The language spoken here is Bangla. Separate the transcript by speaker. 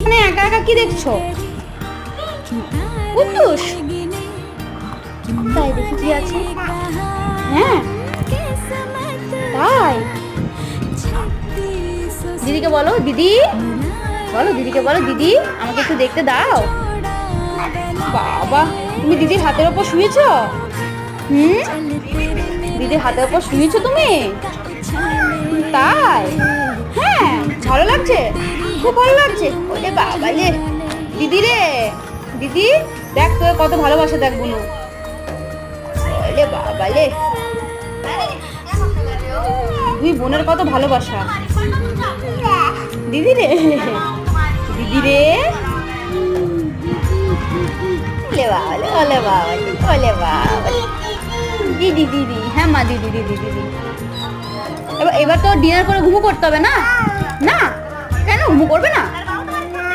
Speaker 1: মানে একা একা কি দেখছো? কুটুস তাই দেখি কি আছে। হ্যাঁ তাই, দিদিকে বলো, দিদি বলো, দিদিকে বলো, দিদি আমাকে একটু দেখতে দাও। বাবা তুমি দিদির হাতের ওপর শুয়েছ? হুম, দিদির হাতের ওপর শুয়েছো তুমি? তাই, হ্যাঁ ভালো লাগছে, খুব ভালো লাগছে। ওরে বাবা রে, দিদি রে, দিদি দেখ তোর কত ভালোবাসা, দেখ বুনু। ওরে বাবা রে, দুই বোনের কত ভালোবাসা। দিদি রে, দিদি রে, ওলে বাবা রে, ওলে বাবা রে, ওলে বাবা রে। দিদি দিদি, হ্যাঁ মা, দিদি দিদি দিদি। এবার এবার তো ডিনার করে ঘুমো করতে হবে না? না কেন ঘুমো করবে না?